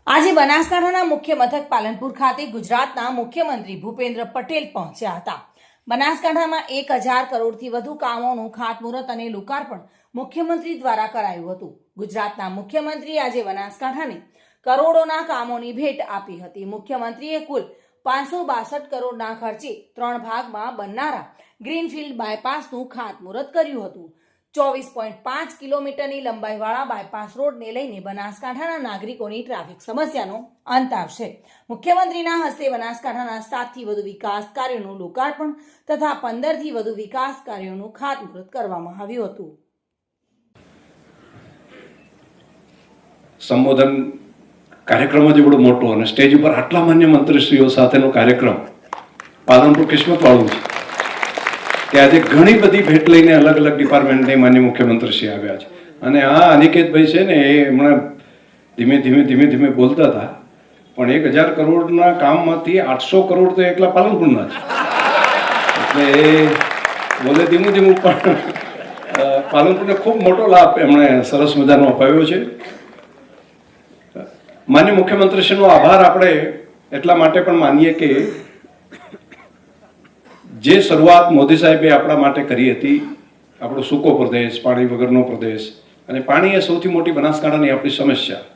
આજે બનાસકાંઠાના મુખ્ય મથક પાલનપુર ખાતે ગુજરાતના મુખ્યમંત્રી ભૂપેન્દ્ર પટેલ પહોંચ્યા હતા. બનાસકાંઠામાં 1000 કરોડથી વધુ કામોનું ખાતમુહૂર્ત અને લોકાર્પણ મુખ્યમંત્રી દ્વારા કરાયું હતું. ગુજરાતના મુખ્યમંત્રી આજે બનાસકાંઠાને કરોડોના કામોની ભેટ આપી હતી. મુખ્યમંત્રીએ કુલ 562 કરોડના ખર્ચે 3 ભાગમાં બનનારા ગ્રીનફિલ્ડ બાયપાસનું ખાતમુહૂર્ત કર્યું હતું. 24.5 કિલોમીટરની લંબાઈવાળા બાયપાસ રોડને લઈને બનાસકાંઠાના નાગરિકોની ટ્રાફિક સમસ્યાનો અંત આવશે. મુખ્યમંત્રીના હસ્તે બનાસકાંઠાના 7થી વધુ વિકાસ કાર્યોનું લોકાર્પણ તથા 15થી વધુ વિકાસ કાર્યોનું ખાતમુહૂર્ત કરવામાં આવ્યું હતું. સંબોધન કાર્યક્રમ જ એવડો મોટો અને સ્ટેજ ઉપર આટલા માન્ય મંત્રીશ્રીઓ સાથેનો કાર્યક્રમ પાલનપુર કિસ્મતવાળું છે કે આજે ઘણી બધી ભેટ લઈને અલગ અલગ ડિપાર્ટમેન્ટની માન્ય મુખ્યમંત્રીશ્રી આવ્યા છે. અને આ અનિકેતભાઈ છે ને એ હમણાં ધીમે ધીમે બોલતા હતા, પણ 1000 કરોડના કામમાંથી 800 કરોડ તો એકલા પાલનપુરના છે. એટલે એ બોલે ધીમું પણ પાલનપુરને ખૂબ મોટો લાભ એમણે સરસ મજાનો અપાવ્યો છે. માન્ય મુખ્યમંત્રીશ્રીનો આભાર આપણે એટલા માટે પણ માનીએ કે જે શરૂઆત મોદી સાહેબે આપણા માટે કરી હતી, આપણો સૂકો પ્રદેશ, પાણી વગરનો પ્રદેશ, અને પાણી એ સૌથી મોટી બનાસકાંઠાની આપણી સમસ્યા.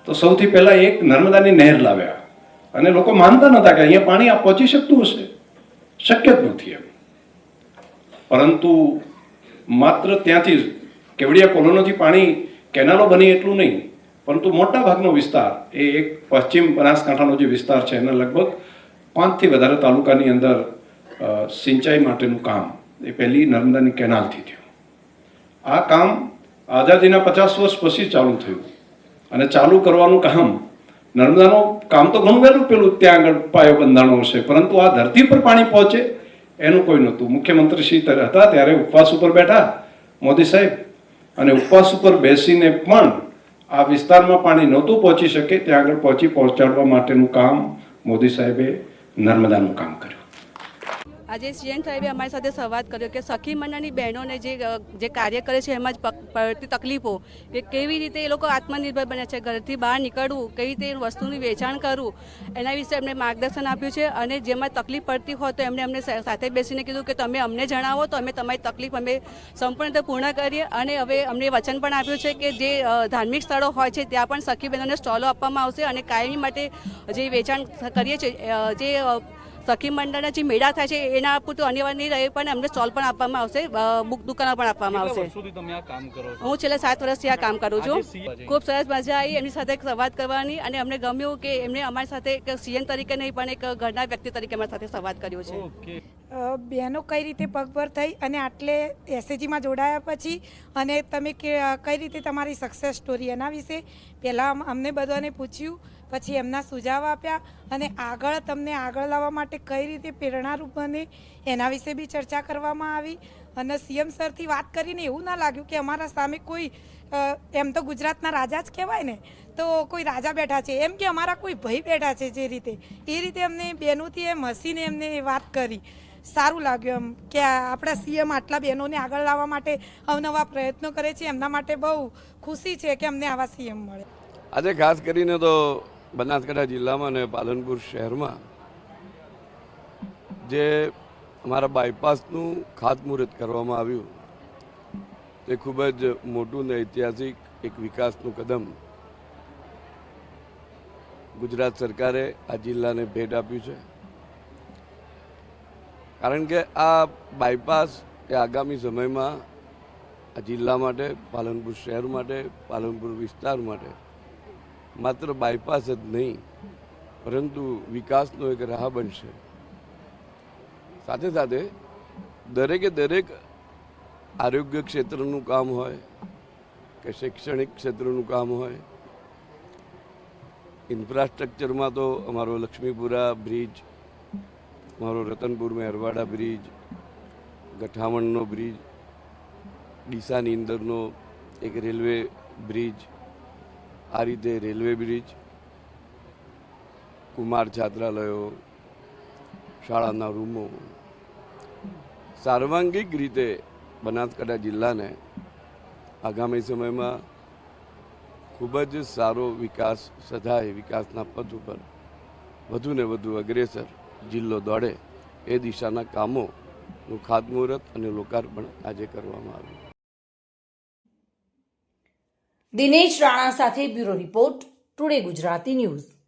તો સૌથી પહેલા એક નર્મદાની નહેર લાવ્યા અને લોકો માનતા નહોતા કે અહીંયા પાણી આ પહોંચી શકતું હશે, શક્ય જ નથી એમ. પરંતુ માત્ર ત્યાંથી કેવડિયા કોલોનીથી પાણી કેનાલો બની એટલું નહીં, પરંતુ મોટા ભાગનો વિસ્તાર એ એક પશ્ચિમ બનાસકાંઠાનો જે વિસ્તાર છે એના લગભગ 5થી વધારે તાલુકાની અંદર સિંચાઈ માટેનું કામ એ પહેલી નર્મદાની કેનાલથી થયું. આ કામ આઝાદીના 50 વર્ષ પછી ચાલુ થયું અને ચાલુ કરવાનું કામ નર્મદાનું કામ તો ઘણું વહેલું પેલું ત્યાં આગળ પાયો બંધાણો હશે, પરંતુ આ ધરતી પર પાણી પહોંચે એનું કોઈ નહોતું. મુખ્યમંત્રી શ્રી હતા ત્યારે ઉપવાસ ઉપર બેઠા મોદી સાહેબ, અને ઉપવાસ ઉપર બેસીને પણ આ વિસ્તારમાં પાણી નહોતું પહોંચી શકે, ત્યાં આગળ પહોંચાડવા માટેનું કામ મોદી સાહેબે નર્મદાનું કામ કર્યું. આજે સીએમ સાહેબે અમારી સાથે સંવાદ કર્યો કે સખી મંડળની બહેનોને જે કાર્ય કરે છે એમાં જ પડતી તકલીફો, કે કેવી રીતે એ લોકો આત્મનિર્ભર બને છે, ઘરથી બહાર નીકળવું, કેવી રીતે વસ્તુનું વેચાણ કરવું, એના વિશે એમને માર્ગદર્શન આપ્યું છે. અને જેમાં તકલીફ પડતી હોય તો એમને અમને સાથે બેસીને કીધું કે તમે અમને જણાવો તો અમે તમારી તકલીફ અમે સંપૂર્ણ રીતે પૂર્ણ કરીએ. અને હવે અમને વચન પણ આપ્યું છે કે જે ધાર્મિક સ્થળો હોય છે ત્યાં પણ સખી બહેનોને સ્ટોલો આપવામાં આવશે અને કાયમી માટે જે વેચાણ કરીએ છીએ, જે સખી મંડળના જે મેળા થાય છે એના પૂરતું અનિવાર્ય નહીં રહે, પણ અમને સ્ટોલ પણ આપવામાં આવશે, બુક દુકાનો પણ આપવામાં આવશે. હું છેલ્લા 7 વર્ષથી આ કામ કરું છું. ખૂબ સરસ મજા આવી એમની સાથે સંવાદ કરવાની, અને અમને ગમ્યું કે એમણે અમારી સાથે એક સીએમ તરીકે નહીં પણ એક ઘરના વ્યક્તિ તરીકે અમારી સાથે સંવાદ કર્યો છે. બહેનો કઈ રીતે પગભર થઈ અને આટલે એસએજીમાં જોડાયા પછી, અને તમે કઈ રીતે તમારી સક્સેસ સ્ટોરી એના વિશે પહેલાં અમને બધાને પૂછ્યું, પછી એમના સુઝાવ આપ્યા, અને તમને આગળ લાવવા માટે કઈ રીતે પ્રેરણારૂપ બને એના વિશે બી ચર્ચા કરવામાં આવી. અને સીએમ સરથી વાત કરીને એવું ના લાગ્યું કે અમારા સામે કોઈ, એમ તો ગુજરાતના રાજા જ કહેવાય ને, તો કોઈ રાજા બેઠા છે, એમ કે અમારા કોઈ ભાઈ બેઠા છે. જે રીતે એ રીતે અમને બહેનોથી એમ હસીને એમને વાત કરી, સારું લાગ્યું એમ કે આપણા સીએમ આટલા બહેનોને આગળ લાવવા માટે અવનવા પ્રયત્નો કરે છે. એમના માટે બહુ ખુશી છે કે અમને આવા સીએમ મળે. આજે ખાસ કરીને તો બનાસકાંઠા જિલ્લામાં અને પાલનપુર શહેરમાં જે અમારા બાયપાસનું ખાતમુહૂર્ત કરવામાં આવ્યું તે ખૂબ જ મોટું ને ઐતિહાસિક એક વિકાસનું કદમ ગુજરાત સરકારે આ જિલ્લાને ભેટ આપ્યું છે. કારણ કે આ બાયપાસ એ આગામી સમયમાં આ જિલ્લા માટે, પાલનપુર શહેર માટે, પાલનપુર વિસ્તાર માટે માત્ર બાયપાસ જ નહીં પરંતુ વિકાસનો એક રાહ બનશે. સાથે સાથે દરેક આરોગ્ય ક્ષેત્રનું કામ હોય કે શૈક્ષણિક ક્ષેત્રનું કામ હોય, ઇન્ફ્રાસ્ટ્રક્ચરમાં તો અમારો લક્ષ્મીપુરા બ્રિજ, અમારો રતનપુર મેરવાડા બ્રિજ, ગઠામણનો બ્રિજ, ડીસાની અંદરનો એક રેલવે બ્રિજ, આ રીતે રેલવે બ્રિજ, કુમાર છાત્રાલયો, શાળાના રૂમો, સર્વાંગિક રીતે બનાસકાંઠા જિલ્લાને આગામી સમયમાં ખૂબ જ સારો વિકાસ સધાય, વિકાસના પથ ઉપર વધુ ને વધુ અગ્રેસર જિલ્લો દોડે એ દિશાના કામોનું ખાતમુહૂર્ત અને લોકાર્પણ આજે કરવામાં આવ્યું. દિનેશ રાણા સાથે bureau report, today Gujarati news.